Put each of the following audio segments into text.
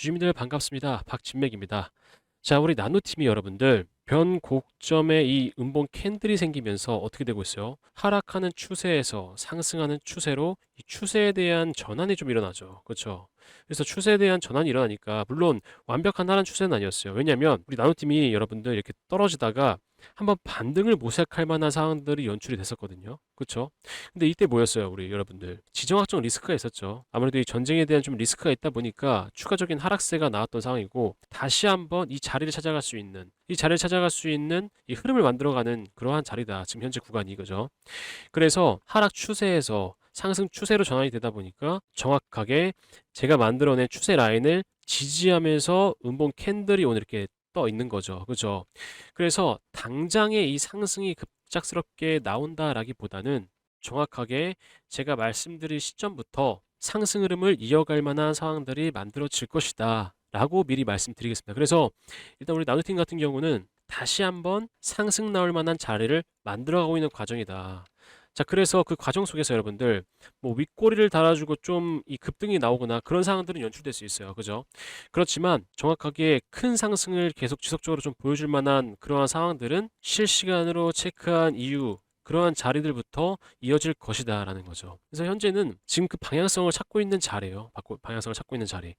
주주님들 반갑습니다. 박진맥입니다. 자, 우리 나노팀이 여러분들 변곡점에 이 음봉 캔들이 생기면서 어떻게 되고 있어요? 하락하는 추세에서 상승하는 추세로 이 추세에 대한 전환이 좀 일어나죠. 그렇죠? 그래서 추세에 대한 전환이 일어나니까 물론 완벽한 하락 추세는 아니었어요. 왜냐하면 우리 나노팀이 여러분들 이렇게 떨어지다가 한번 반등을 모색할 만한 상황들이 연출이 됐었거든요. 그렇죠? 근데 이때 뭐였어요, 우리 여러분들? 지정학적 리스크가 있었죠. 아무래도 이 전쟁에 대한 좀 리스크가 있다 보니까 추가적인 하락세가 나왔던 상황이고 다시 한번 이 자리를 찾아갈 수 있는 이 흐름을 만들어가는 그러한 자리다. 지금 현재 구간이 그죠? 그래서 하락 추세에서 상승 추세로 전환이 되다 보니까 정확하게 제가 만들어낸 추세 라인을 지지하면서 음봉 캔들이 오늘 이렇게 떠 있는 거죠. 그죠? 그래서 당장에 이 상승이 급작스럽게 나온다라기보다는 정확하게 제가 말씀드릴 시점부터 상승 흐름을 이어갈 만한 상황들이 만들어질 것이다 라고 미리 말씀드리겠습니다. 그래서 일단 우리 나노팀 같은 경우는 다시 한번 상승 나올 만한 자리를 만들어가고 있는 과정이다. 자, 그래서 그 과정 속에서 여러분들 뭐 윗꼬리를 달아주고 좀 이 급등이 나오거나 그런 상황들은 연출될 수 있어요. 그죠? 그렇지만 정확하게 큰 상승을 계속 지속적으로 좀 보여줄 만한 그러한 상황들은 실시간으로 체크한 이후 그러한 자리들부터 이어질 것이다라는 거죠. 그래서 현재는 지금 그 방향성을 찾고 있는 자리예요. 방향성을 찾고 있는 자리.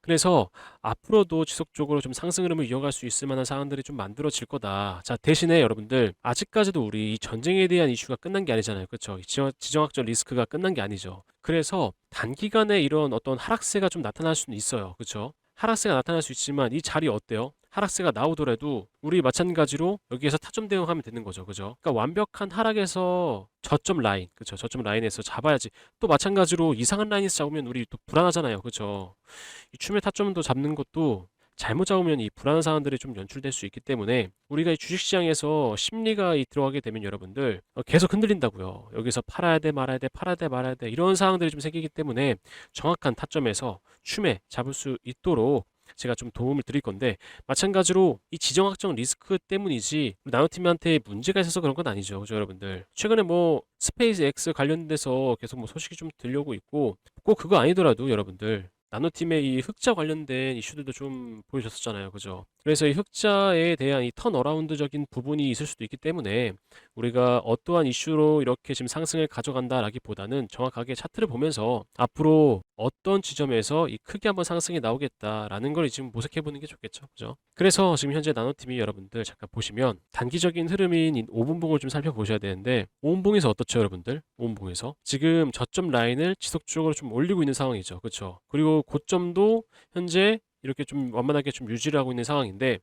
그래서 앞으로도 지속적으로 좀 상승 흐름을 이어갈 수 있을 만한 상황들이 좀 만들어질 거다. 자, 대신에 여러분들 아직까지도 우리 이 전쟁에 대한 이슈가 끝난 게 아니잖아요. 그렇죠? 지정학적 리스크가 끝난 게 아니죠. 그래서 단기간에 이런 어떤 하락세가 좀 나타날 수는 있어요. 그렇죠? 하락세가 나타날 수 있지만 이 자리 어때요? 하락세가 나오더라도 우리 마찬가지로 여기에서 타점 대응하면 되는 거죠. 그죠? 그러니까 완벽한 하락에서 저점 라인, 그죠? 저점 라인에서 잡아야지. 또 마찬가지로 이상한 라인에서 잡으면 우리 또 불안하잖아요. 그죠? 이 춤의 타점도 잡는 것도 잘못 잡으면 이 불안한 상황들이 좀 연출될 수 있기 때문에 우리가 이 주식시장에서 심리가 들어가게 되면 여러분들 계속 흔들린다고요. 여기서 팔아야 돼 말아야 돼 팔아야 돼 말아야 돼 이런 상황들이 좀 생기기 때문에 정확한 타점에서 춤에 잡을 수 있도록 제가 좀 도움을 드릴 건데 마찬가지로 이 지정학적 리스크 때문이지 나노팀한테 문제가 있어서 그런 건 아니죠. 그죠 여러분들. 최근에 뭐 스페이스 X 관련돼서 계속 뭐 소식이 좀 들려오고 있고 꼭 그거 아니더라도 여러분들 나노팀의 이 흑자 관련된 이슈들도 좀 보여줬었잖아요. 그죠? 그래서 이 흑자에 대한 이 턴어라운드적인 부분이 있을 수도 있기 때문에 우리가 어떠한 이슈로 이렇게 지금 상승을 가져간다라기보다는 정확하게 차트를 보면서 앞으로 어떤 지점에서 이 크게 한번 상승이 나오겠다라는 걸 지금 모색해 보는 게 좋겠죠. 그죠? 그래서 지금 현재 나노팀이 여러분들 잠깐 보시면 단기적인 흐름인 5분봉을 좀 살펴보셔야 되는데 5분봉에서 어떻죠, 여러분들? 5분봉에서 지금 저점 라인을 지속적으로 좀 올리고 있는 상황이죠. 그렇죠? 그리고 고점도 현재 이렇게 좀 완만하게 좀 유지를 하고 있는 상황인데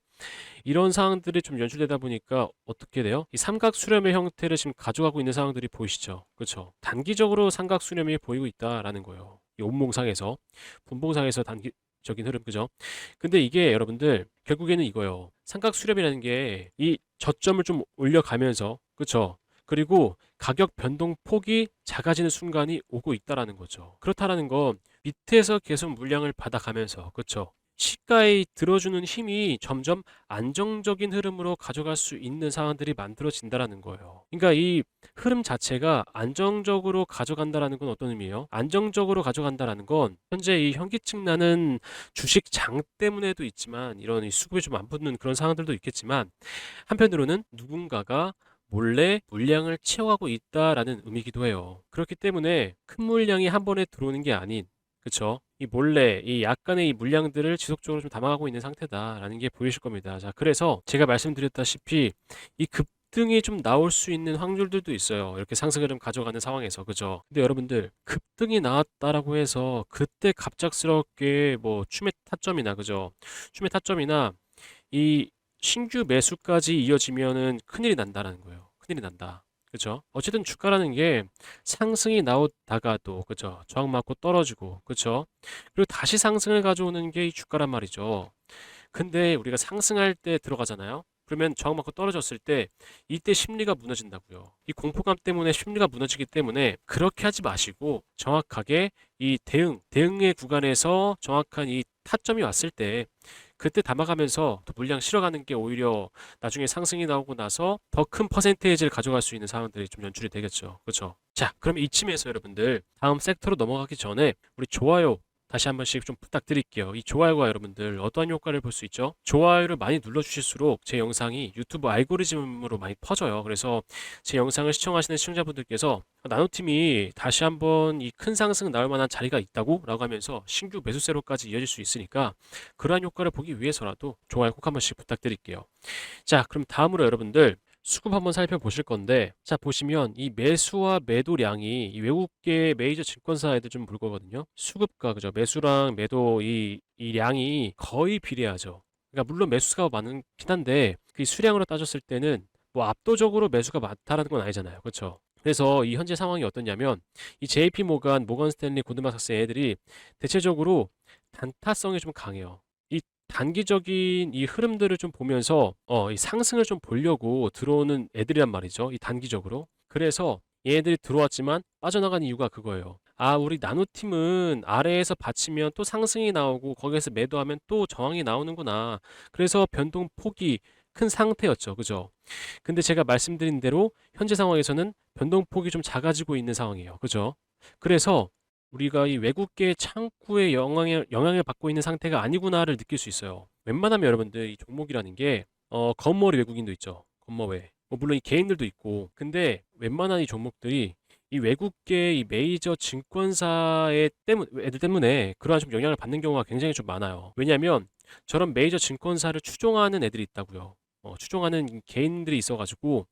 이런 상황들이 좀 연출되다 보니까 어떻게 돼요? 이 삼각 수렴의 형태를 지금 가져가고 있는 상황들이 보이시죠? 그렇죠? 단기적으로 삼각 수렴이 보이고 있다라는 거예요. 이 온봉상에서 분봉상에서 단기적인 흐름 그죠? 근데 이게 여러분들 결국에는 이거예요. 삼각 수렴이라는 게 이 저점을 좀 올려가면서 그렇죠? 그리고 가격 변동 폭이 작아지는 순간이 오고 있다라는 거죠. 그렇다라는 건 밑에서 계속 물량을 받아가면서 그렇죠? 시가에 들어주는 힘이 점점 안정적인 흐름으로 가져갈 수 있는 상황들이 만들어진다라는 거예요. 그러니까 이 흐름 자체가 안정적으로 가져간다라는 건 어떤 의미예요? 안정적으로 가져간다라는 건 현재 이 현기증 나는 주식 장 때문에도 있지만 이런 이 수급이 좀 안 붙는 그런 상황들도 있겠지만 한편으로는 누군가가 몰래 물량을 채워가고 있다라는 의미이기도 해요. 그렇기 때문에 큰 물량이 한 번에 들어오는 게 아닌 그쵸? 이 몰래 이 약간의 이 물량들을 지속적으로 좀 담아가고 있는 상태다라는 게 보이실 겁니다. 자, 그래서 제가 말씀드렸다시피 이 급등이 좀 나올 수 있는 확률들도 있어요. 이렇게 상승 흐름 가져가는 상황에서 그죠? 근데 여러분들 급등이 나왔다라고 해서 그때 갑작스럽게 뭐 춤의 타점이나 그죠? 춤의 타점이나 이 신규 매수까지 이어지면은 큰일이 난다라는 거예요. 큰일이 난다. 그죠? 어쨌든 주가라는 게 상승이 나오다가도 그죠? 저항 맞고 떨어지고 그죠? 그리고 다시 상승을 가져오는 게 이 주가란 말이죠. 근데 우리가 상승할 때 들어가잖아요. 그러면 저항 맞고 떨어졌을 때 이때 심리가 무너진다고요. 이 공포감 때문에 심리가 무너지기 때문에 그렇게 하지 마시고 정확하게 이 대응의 구간에서 정확한 이 타점이 왔을 때 그때 담아가면서 더 물량 실어가는 게 오히려 나중에 상승이 나오고 나서 더 큰 퍼센테이지를 가져갈 수 있는 상황들이 좀 연출이 되겠죠. 그렇죠? 자, 그럼 이쯤에서 여러분들 다음 섹터로 넘어가기 전에 우리 좋아요 다시 한 번씩 좀 부탁드릴게요. 이 좋아요가 여러분들 어떠한 효과를 볼 수 있죠? 좋아요를 많이 눌러주실수록 제 영상이 유튜브 알고리즘으로 많이 퍼져요. 그래서 제 영상을 시청하시는 시청자분들께서 나노팀이 다시 한번 이 큰 상승 나올 만한 자리가 있다고? 라고 하면서 신규 매수세로까지 이어질 수 있으니까 그러한 효과를 보기 위해서라도 좋아요 꼭 한 번씩 부탁드릴게요. 자, 그럼 다음으로 여러분들 수급 한번 살펴보실 건데, 자 보시면 이 매수와 매도량이 이 외국계 메이저 증권사에도 좀 볼 거거든요. 수급과 그죠, 매수랑 매도 이 량이 거의 비례하죠. 그러니까 물론 매수가 많긴 한데 그 수량으로 따졌을 때는 뭐 압도적으로 매수가 많다라는 건 아니잖아요, 그렇죠? 그래서 이 현재 상황이 어떠냐면 이 JP 모건, 모건 스탠리, 고드만삭스 애들이 대체적으로 단타성이 좀 강해요. 이 단기적인 이 흐름들을 좀 보면서 이 상승을 좀 보려고 들어오는 애들이란 말이죠. 이 단기적으로. 그래서 얘네들이 들어왔지만 빠져나간 이유가 그거예요. 아, 우리 나노팀은 아래에서 받치면 또 상승이 나오고 거기에서 매도하면 또 저항이 나오는구나. 그래서 변동폭이 큰 상태였죠. 그죠? 근데 제가 말씀드린 대로 현재 상황에서는 변동폭이 좀 작아지고 있는 상황이에요. 그죠? 그래서 우리가 이 외국계 창구의 영향을 받고 있는 상태가 아니구나를 느낄 수 있어요. 웬만하면 여러분들 이 종목이라는 게 겉머리 외국인도 있죠. 겉머외. 뭐 물론 이 개인들도 있고. 근데 웬만한 이 종목들이 이 외국계 이 메이저 증권사의 애들 때문에 그러한 좀 영향을 받는 경우가 굉장히 좀 많아요. 왜냐하면 저런 메이저 증권사를 추종하는 애들이 있다고요. 추종하는 개인들이 있어가지고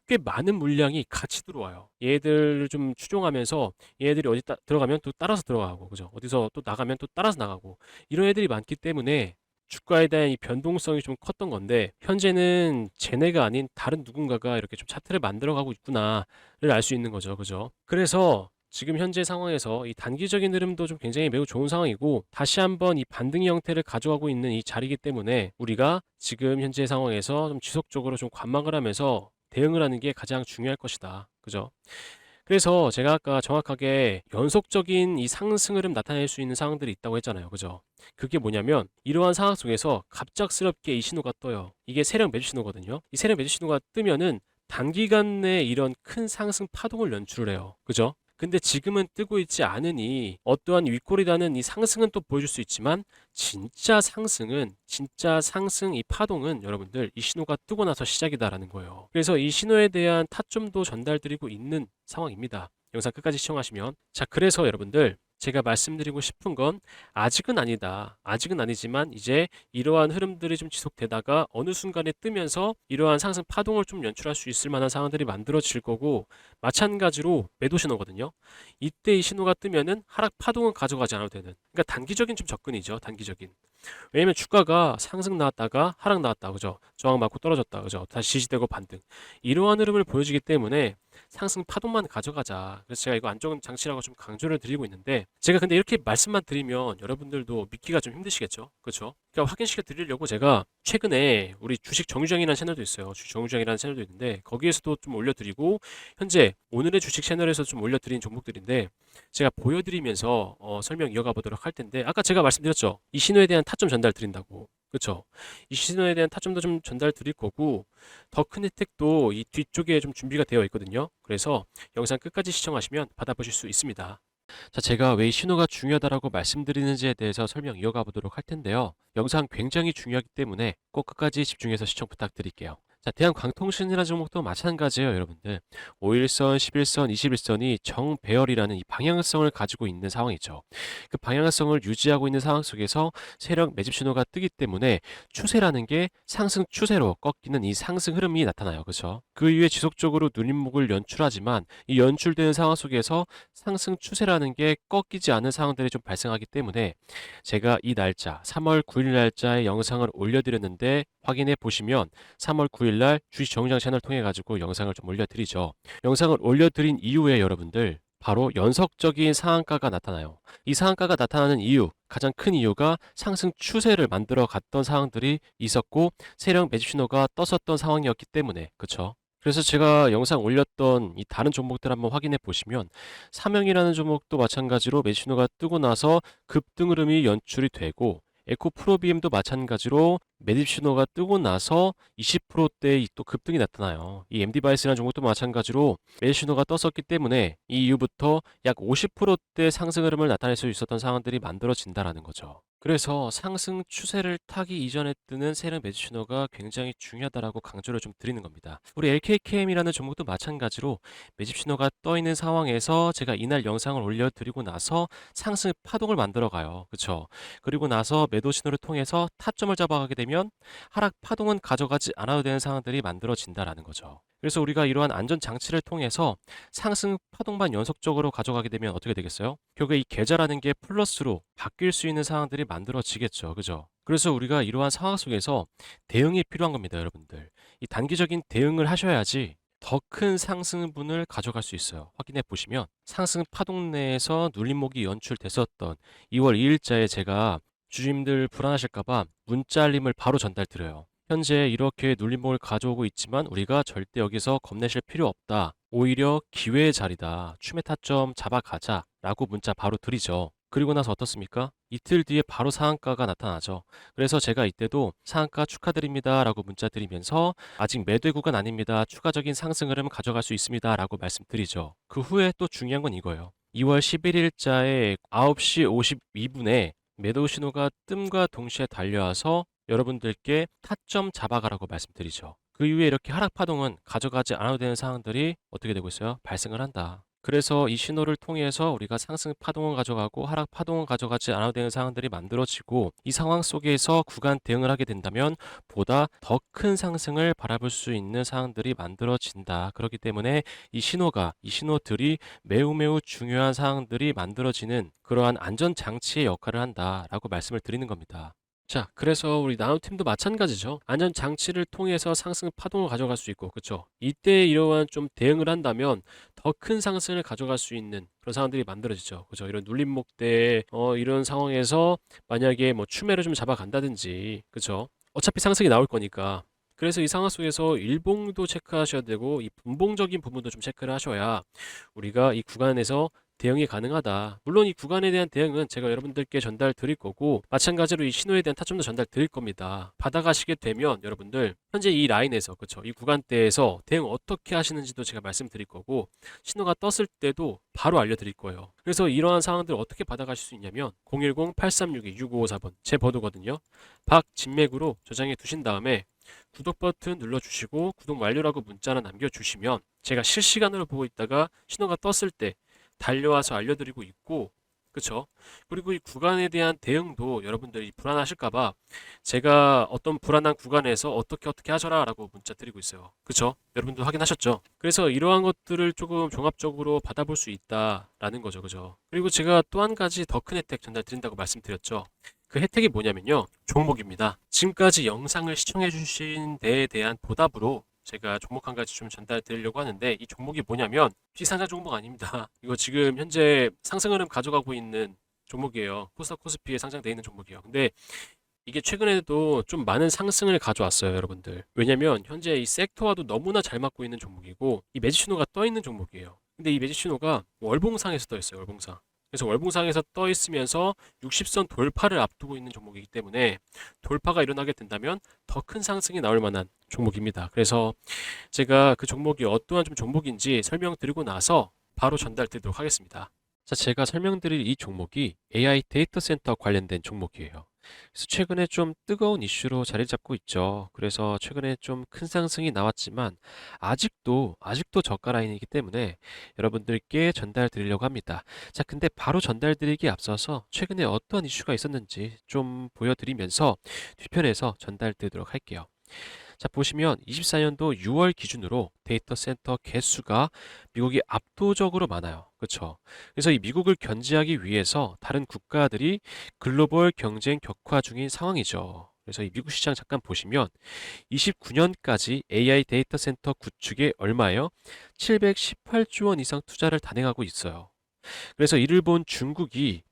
꽤 많은 물량이 같이 들어와요. 얘들 좀 추종하면서 얘들이 어디 들어가면 또 따라서 들어가고, 그죠? 어디서 또 나가면 또 따라서 나가고, 이런 애들이 많기 때문에 주가에 대한 이 변동성이 좀 컸던 건데, 현재는 쟤네가 아닌 다른 누군가가 이렇게 좀 차트를 만들어가고 있구나를 알 수 있는 거죠. 그죠? 그래서 지금 현재 상황에서 이 단기적인 흐름도 좀 굉장히 매우 좋은 상황이고, 다시 한번 이 반등의 형태를 가져가고 있는 이 자리이기 때문에 우리가 지금 현재 상황에서 좀 지속적으로 좀 관망을 하면서 대응을 하는 게 가장 중요할 것이다. 그죠? 그래서 제가 아까 정확하게 연속적인 이 상승 흐름 나타낼 수 있는 상황들이 있다고 했잖아요. 그죠? 그게 뭐냐면 이러한 상황 속에서 갑작스럽게 이 신호가 떠요. 이게 세력 매수 신호거든요. 이 세력 매수 신호가 뜨면은 단기간 내에 이런 큰 상승 파동을 연출을 해요. 그죠? 근데 지금은 뜨고 있지 않으니 어떠한 윗골이라는 이 상승은 또 보여줄 수 있지만 진짜 상승 이 파동은 여러분들 이 신호가 뜨고 나서 시작이다라는 거예요. 그래서 이 신호에 대한 타점도 전달드리고 있는 상황입니다. 영상 끝까지 시청하시면. 자, 그래서 여러분들 제가 말씀드리고 싶은 건 아직은 아니다. 아직은 아니지만 이제 이러한 흐름들이 좀 지속되다가 어느 순간에 뜨면서 이러한 상승 파동을 좀 연출할 수 있을 만한 상황들이 만들어질 거고, 마찬가지로 매도 신호거든요. 이때 이 신호가 뜨면은 하락 파동은 가져가지 않아도 되는, 그러니까 단기적인 좀 접근이죠. 단기적인. 왜냐면 주가가 상승 나왔다가 하락 나왔다, 그죠? 저항 맞고 떨어졌다, 그죠? 다시 지지되고 반등, 이러한 흐름을 보여주기 때문에 상승 파동만 가져가자. 그래서 제가 이거 안전 장치라고 좀 강조를 드리고 있는데, 제가 근데 이렇게 말씀만 드리면 여러분들도 믿기가 좀 힘드시겠죠? 그렇죠? 그러니까 확인시켜 드리려고 제가 최근에 우리 주식 정유정이라는 채널도 있어요. 주식 정유정이라는 채널도 있는데 거기에서도 좀 올려드리고, 현재 오늘의 주식 채널에서 좀 올려드린 종목들인데 제가 보여드리면서 설명 이어가 보도록 할 텐데, 아까 제가 말씀드렸죠. 이 신호에 대한 타점 전달 드린다고. 그렇죠? 이 신호에 대한 타점도 좀 전달 드릴 거고, 더 큰 혜택도 이 뒤쪽에 좀 준비가 되어 있거든요. 그래서 영상 끝까지 시청하시면 받아보실 수 있습니다. 자, 제가 왜 이 신호가 중요하다라고 말씀드리는지에 대해서 설명 이어가 보도록 할 텐데요. 영상 굉장히 중요하기 때문에 꼭 끝까지 집중해서 시청 부탁드릴게요. 자, 대한광통신이라는 종목도 마찬가지예요, 여러분들. 5일선, 11선, 21선이 정배열이라는 이 방향성을 가지고 있는 상황이죠. 그 방향성을 유지하고 있는 상황 속에서 세력 매집 신호가 뜨기 때문에 추세라는 게 상승 추세로 꺾이는 이 상승 흐름이 나타나요. 그렇죠? 그 이후에 지속적으로 누림목을 연출하지만 이 연출되는 상황 속에서 상승 추세라는 게 꺾이지 않은 상황들이 좀 발생하기 때문에 제가 이 날짜 3월 9일 날짜에 영상을 올려드렸는데 확인해 보시면 3월 9일 날 주식 정유장 채널 통해 가지고 영상을 좀 올려드리죠. 영상을 올려드린 이후에 여러분들 바로 연속적인 상한가가 나타나요. 이 상한가가 나타나는 이유, 가장 큰 이유가 상승 추세를 만들어 갔던 상황들이 있었고 세력 매집 신호가 떴었던 상황이었기 때문에, 그렇죠? 그래서 제가 영상 올렸던 이 다른 종목들 한번 확인해 보시면 삼형이라는 종목도 마찬가지로 매집 신호가 뜨고 나서 급등 흐름이 연출이 되고, 에코프로비엠도 마찬가지로 매집 신호가 뜨고 나서 20%대의 또 급등이 나타나요. 이 MD바이스라는 종목도 마찬가지로 매집 신호가 떴었기 때문에 이 이후부터 약 50%대 상승 흐름을 나타낼 수 있었던 상황들이 만들어진다라는 거죠. 그래서 상승 추세를 타기 이전에 뜨는 세력 매집 신호가 굉장히 중요하다라고 강조를 좀 드리는 겁니다. 우리 LKKM이라는 종목도 마찬가지로 매집 신호가 떠 있는 상황에서 제가 이날 영상을 올려드리고 나서 상승 파동을 만들어가요. 그쵸? 그리고 나서 매도 신호를 통해서 타점을 잡아가게 되면 하락 파동은 가져가지 않아도 되는 상황들이 만들어진다라는 거죠. 그래서 우리가 이러한 안전 장치를 통해서 상승 파동만 연속적으로 가져가게 되면 어떻게 되겠어요? 결국에 이 계좌라는 게 플러스로 바뀔 수 있는 상황들이 만들어지겠죠. 그죠? 그래서 우리가 이러한 상황 속에서 대응이 필요한 겁니다, 여러분들. 이 단기적인 대응을 하셔야지 더 큰 상승분을 가져갈 수 있어요. 확인해 보시면 상승 파동 내에서 눌림목이 연출됐었던 2월 2일자에 제가 주주님들 불안하실까봐 문자 알림을 바로 전달 드려요. 현재 이렇게 눌림목을 가져오고 있지만 우리가 절대 여기서 겁내실 필요 없다. 오히려 기회의 자리다. 추매 타점 잡아가자. 라고 문자 바로 드리죠. 그리고 나서 어떻습니까? 이틀 뒤에 바로 상한가가 나타나죠. 그래서 제가 이때도 상한가 축하드립니다. 라고 문자 드리면서 아직 매도의 구간 아닙니다. 추가적인 상승 흐름 가져갈 수 있습니다. 라고 말씀드리죠. 그 후에 또 중요한 건 이거예요. 2월 11일자에 9시 52분에 매도 신호가 뜸과 동시에 달려와서 여러분들께 타점 잡아가라고 말씀드리죠. 그 이후에 이렇게 하락 파동은 가져가지 않아도 되는 상황들이 어떻게 되고 있어요? 발생을 한다. 그래서 이 신호를 통해서 우리가 상승 파동을 가져가고 하락 파동을 가져가지 않아도 되는 상황들이 만들어지고 이 상황 속에서 구간 대응을 하게 된다면 보다 더 큰 상승을 바라볼 수 있는 상황들이 만들어진다. 그렇기 때문에 이 신호들이 매우 중요한 상황들이 만들어지는 그러한 안전 장치의 역할을 한다라고 말씀을 드리는 겁니다. 자, 그래서 우리 나눔팀도 마찬가지죠. 안전 장치를 통해서 상승 파동을 가져갈 수 있고, 그쵸? 이때 이러한 좀 대응을 한다면 더 큰 상승을 가져갈 수 있는 그런 상황들이 만들어지죠. 그죠? 이런 눌림목 때, 이런 상황에서 만약에 뭐 추매를 좀 잡아간다든지, 그쵸? 어차피 상승이 나올 거니까. 그래서 이 상황 속에서 일봉도 체크하셔야 되고, 이 분봉적인 부분도 좀 체크를 하셔야 우리가 이 구간에서 대응이 가능하다. 물론 이 구간에 대한 대응은 제가 여러분들께 전달 드릴 거고 마찬가지로 이 신호에 대한 타점도 전달 드릴 겁니다. 받아가시게 되면 여러분들 현재 이 라인에서 그쵸 이 구간대에서 대응 어떻게 하시는지도 제가 말씀드릴 거고 신호가 떴을 때도 바로 알려드릴 거예요. 그래서 이러한 상황들 어떻게 받아가실 수 있냐면 010-8362-6554번 제 번호거든요. 박진맥으로 저장해 두신 다음에 구독 버튼 눌러주시고 구독 완료라고 문자나 남겨주시면 제가 실시간으로 보고 있다가 신호가 떴을 때 달려와서 알려드리고 있고 그쵸? 그리고 이 구간에 대한 대응도 여러분들이 불안하실까봐 제가 어떤 불안한 구간에서 어떻게 하셔라 라고 문자 드리고 있어요. 그쵸? 여러분도 확인하셨죠? 그래서 이러한 것들을 조금 종합적으로 받아볼 수 있다라는 거죠. 그죠? 그리고 제가 또 한 가지 더 큰 혜택 전달 드린다고 말씀드렸죠. 그 혜택이 뭐냐면요. 종목입니다. 지금까지 영상을 시청해 주신 데에 대한 보답으로 제가 종목 한 가지 좀 전달 드리려고 하는데 이 종목이 뭐냐면 비상장 종목 아닙니다. 이거 지금 현재 상승 흐름 가져가고 있는 종목이에요. 코스닥 코스피에 상장되어 있는 종목이에요. 근데 이게 최근에도 좀 많은 상승을 가져왔어요, 여러분들. 왜냐면 현재 이 섹터와도 너무나 잘 맞고 있는 종목이고 이 매직 신호가 떠 있는 종목이에요. 근데 이 매직 신호가 월봉상에서 떠 있어요, 월봉상. 그래서 월봉상에서 떠 있으면서 60선 돌파를 앞두고 있는 종목이기 때문에 돌파가 일어나게 된다면 더 큰 상승이 나올 만한 종목입니다. 그래서 제가 그 종목이 어떠한 좀 종목인지 설명드리고 나서 바로 전달드리도록 하겠습니다. 자, 제가 설명드릴 이 종목이 AI 데이터 센터 관련된 종목이에요. 그래서 최근에 좀 뜨거운 이슈로 자리 잡고 있죠. 그래서 최근에 좀 큰 상승이 나왔지만 아직도 저가 라인이기 때문에 여러분들께 전달 드리려고 합니다. 자, 근데 바로 전달 드리기에 앞서서 최근에 어떤 이슈가 있었는지 좀 보여드리면서 뒤편에서 전달 드리도록 할게요. 자, 보시면 24년도 6월 기준으로 데이터 센터 개수가 미국이 압도적으로 많아요. 그렇죠? 그래서 이 미국을 견제하기 위해서 다른 국가들이 글로벌 경쟁 격화 중인 상황이죠. 그래서 이 미국 시장 잠깐 보시면 29년까지 AI 데이터 센터 구축에 얼마예요? 718조 원 이상 투자를 단행하고 있어요. 그래서 이를 본 중국이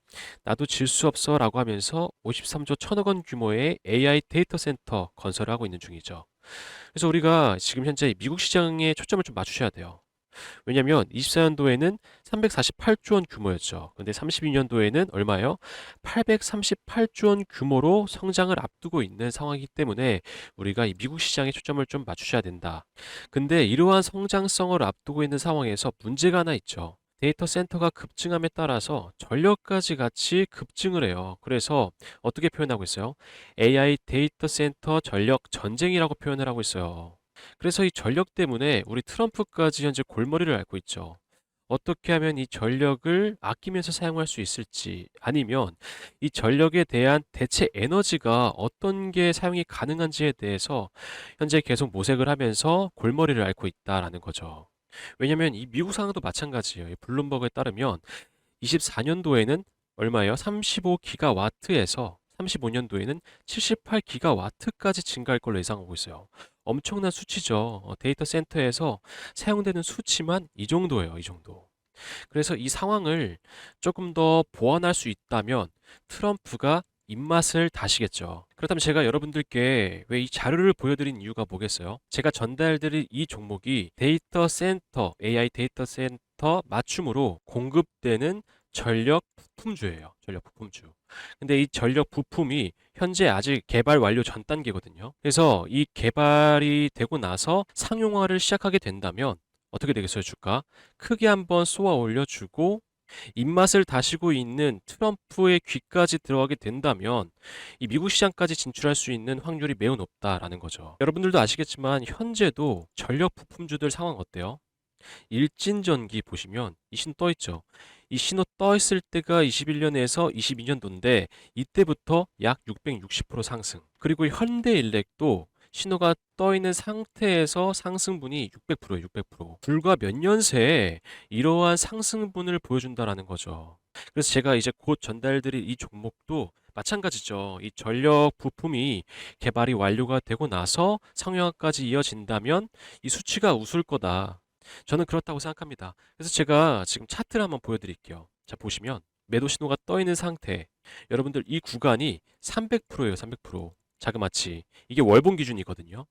나도 질 수 없어 라고 하면서 53조 1천억 원 규모의 AI 데이터 센터 건설을 하고 있는 중이죠. 그래서 우리가 지금 현재 미국 시장에 초점을 좀 맞추셔야 돼요. 왜냐면 24년도에는 348조 원 규모였죠. 근데 32년도에는 얼마예요? 838조 원 규모로 성장을 앞두고 있는 상황이기 때문에 우리가 이 미국 시장에 초점을 좀 맞추셔야 된다. 근데 이러한 성장성을 앞두고 있는 상황에서 문제가 하나 있죠. 데이터 센터가 급증함에 따라서 전력까지 같이 급증을 해요. 그래서 어떻게 표현하고 있어요? AI 데이터 센터 전력 전쟁이라고 표현을 하고 있어요. 그래서 이 전력 때문에 우리 트럼프까지 현재 골머리를 앓고 있죠. 어떻게 하면 이 전력을 아끼면서 사용할 수 있을지, 아니면 이 전력에 대한 대체 에너지가 어떤 게 사용이 가능한지에 대해서 현재 계속 모색을 하면서 골머리를 앓고 있다라는 거죠. 왜냐면 이 미국 상황도 마찬가지예요. 이 블룸버그에 따르면 24년도에는 얼마예요? 35기가와트에서 35년도에는 78기가와트까지 증가할 걸로 예상하고 있어요. 엄청난 수치죠. 데이터 센터에서 사용되는 수치만 이 정도예요, 이 정도. 그래서 이 상황을 조금 더 보완할 수 있다면 트럼프가 입맛을 다시겠죠. 그렇다면 제가 여러분들께 왜 이 자료를 보여드린 이유가 뭐겠어요? 제가 전달드릴 이 종목이 데이터 센터, AI 데이터 센터 맞춤으로 공급되는 전력 부품주예요. 전력 부품주. 근데 이 전력 부품이 현재 아직 개발 완료 전 단계거든요. 그래서 이 개발이 되고 나서 상용화를 시작하게 된다면 어떻게 되겠어요, 주가? 크게 한번 쏘아 올려주고 입맛을 다시고 있는 트럼프의 귀까지 들어가게 된다면 이 미국 시장까지 진출할 수 있는 확률이 매우 높다라는 거죠. 여러분들도 아시겠지만 현재도 전력 부품주들 상황 어때요? 일진전기 보시면 이 신호 떠 있죠. 이 신호 떠 있을 때가 21년에서 22년도인데 이때부터 약 660% 상승. 그리고 현대일렉도 신호가 떠 있는 상태에서 상승분이 600%예요, 600%. 불과 몇 년 새에 이러한 상승분을 보여준다라는 거죠. 그래서 제가 이제 곧 전달드릴 이 종목도 마찬가지죠. 이 전력 부품이 개발이 완료가 되고 나서 상용화까지 이어진다면 이 수치가 웃을 거다. 저는 그렇다고 생각합니다. 그래서 제가 지금 차트를 한번 보여드릴게요. 자, 보시면 매도 신호가 떠 있는 상태. 여러분들 이 구간이 300%예요, 300%. 자그마치. 이게 월봉 기준이거든요.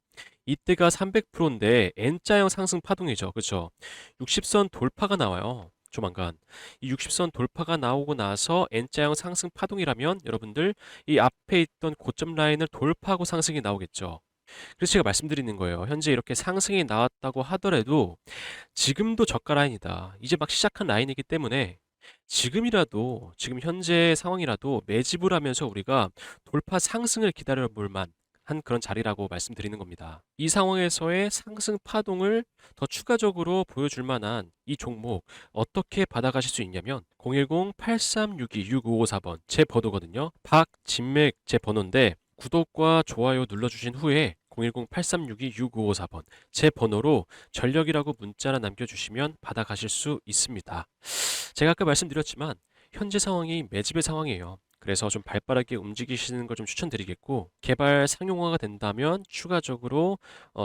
이때가 300%인데 N자형 상승 파동이죠. 그렇죠? 60선 돌파가 나와요. 조만간. 이 60선 돌파가 나오고 나서 N자형 상승 파동이라면 여러분들 이 앞에 있던 고점 라인을 돌파하고 상승이 나오겠죠. 그래서 제가 말씀드리는 거예요. 현재 이렇게 상승이 나왔다고 하더라도 지금도 저가 라인이다. 이제 막 시작한 라인이기 때문에 지금이라도, 지금 현재 상황이라도 매집을 하면서 우리가 돌파 상승을 기다려 볼 만한 그런 자리라고 말씀드리는 겁니다. 이 상황에서의 상승 파동을 더 추가적으로 보여줄 만한 이 종목 어떻게 받아가실 수 있냐면 010-8362-6554번 제 번호거든요. 박진맥 제 번호인데 구독과 좋아요 눌러주신 후에 010-8362-6554번 제 번호로 전력이라고 문자나 남겨주시면 받아가실 수 있습니다. 제가 아까 말씀드렸지만 현재 상황이 매집의 상황이에요. 그래서 좀 발빠르게 움직이시는 걸 좀 추천드리겠고 개발 상용화가 된다면 추가적으로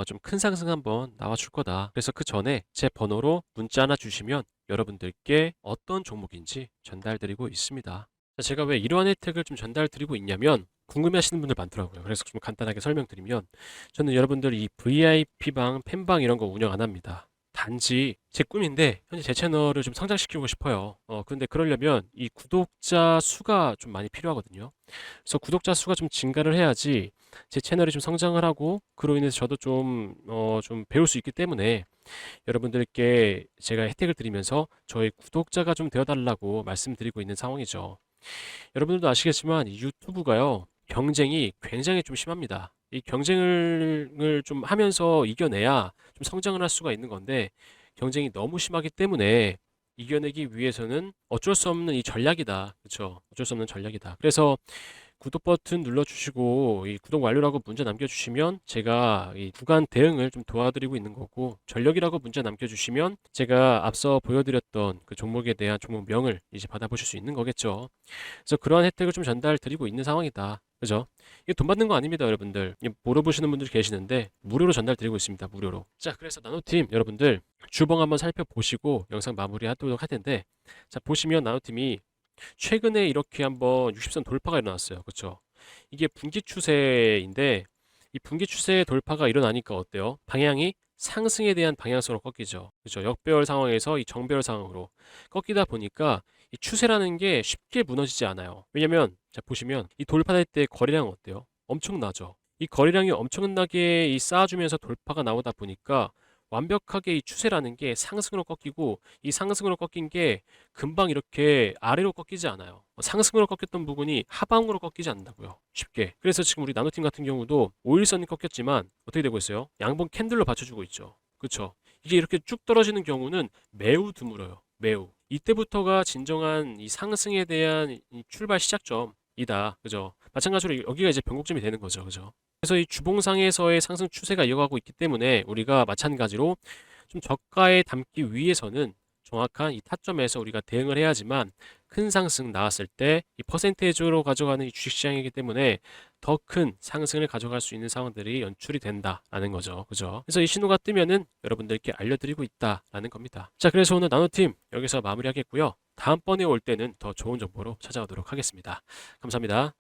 좀 큰 상승 한번 나와줄 거다. 그래서 그 전에 제 번호로 문자 하나 주시면 여러분들께 어떤 종목인지 전달드리고 있습니다. 제가 왜 이러한 혜택을 좀 전달드리고 있냐면 궁금해하시는 분들 많더라고요. 그래서 좀 간단하게 설명드리면 저는 여러분들 이 VIP방, 팬방 이런 거 운영 안 합니다. 단지 제 꿈인데 현재 제 채널을 좀 성장시키고 싶어요. 근데 그러려면 이 구독자 수가 좀 많이 필요하거든요. 그래서 구독자 수가 좀 증가를 해야지 제 채널이 좀 성장을 하고 그로 인해서 저도 좀 배울 수 있기 때문에 여러분들께 제가 혜택을 드리면서 저희 구독자가 좀 되어달라고 말씀드리고 있는 상황이죠. 여러분들도 아시겠지만 이 유튜브가요, 경쟁이 굉장히 좀 심합니다. 이 경쟁을 좀 하면서 이겨내야 좀 성장을 할 수가 있는 건데 경쟁이 너무 심하기 때문에 이겨내기 위해서는 어쩔 수 없는 이 전략이다. 그렇죠? 어쩔 수 없는 전략이다. 그래서 구독 버튼 눌러주시고 이 구독 완료라고 문자 남겨주시면 제가 이 구간 대응을 좀 도와드리고 있는 거고 전력이라고 문자 남겨주시면 제가 앞서 보여드렸던 그 종목에 대한 종목명을 이제 받아보실 수 있는 거겠죠. 그래서 그러한 혜택을 좀 전달드리고 있는 상황이다. 그죠? 이게 돈 받는 거 아닙니다, 여러분들. 이게 물어보시는 분들이 계시는데 무료로 전달드리고 있습니다, 무료로. 자, 그래서 나노팀 여러분들 주봉 한번 살펴보시고 영상 마무리하도록 할 텐데 자, 보시면 나노팀이 최근에 이렇게 한번 60선 돌파가 일어났어요. 그렇죠? 이게 분기 추세인데 이 분기 추세 돌파가 일어나니까 어때요? 방향이 상승에 대한 방향성으로 꺾이죠. 그죠? 역배열 상황에서 이 정배열 상황으로 꺾이다 보니까 이 추세라는 게 쉽게 무너지지 않아요. 왜냐면 자 보시면 이 돌파될 때 거래량 어때요? 엄청나죠. 이 거래량이 엄청나게 이 쌓아주면서 돌파가 나오다 보니까 완벽하게 이 추세라는 게 상승으로 꺾이고 이 상승으로 꺾인 게 금방 이렇게 아래로 꺾이지 않아요. 상승으로 꺾였던 부분이 하방으로 꺾이지 않는다고요. 쉽게. 그래서 지금 우리 나노팀 같은 경우도 5일선이 꺾였지만 어떻게 되고 있어요? 양봉 캔들로 받쳐주고 있죠. 그쵸? 이게 이렇게 쭉 떨어지는 경우는 매우 드물어요. 매우. 이때부터가 진정한 이 상승에 대한 이 출발 시작점이다. 그죠? 마찬가지로 여기가 이제 변곡점이 되는 거죠. 그죠? 그래서 이 주봉상에서의 상승 추세가 이어가고 있기 때문에 우리가 마찬가지로 좀 저가에 담기 위해서는 정확한 이 타점에서 우리가 대응을 해야지만 큰 상승 나왔을 때 이 퍼센테이지로 가져가는 이 주식시장이기 때문에 더 큰 상승을 가져갈 수 있는 상황들이 연출이 된다라는 거죠. 그죠? 그래서 이 신호가 뜨면은 여러분들께 알려드리고 있다라는 겁니다. 자, 그래서 오늘 나노팀 여기서 마무리하겠고요. 다음번에 올 때는 더 좋은 정보로 찾아오도록 하겠습니다. 감사합니다.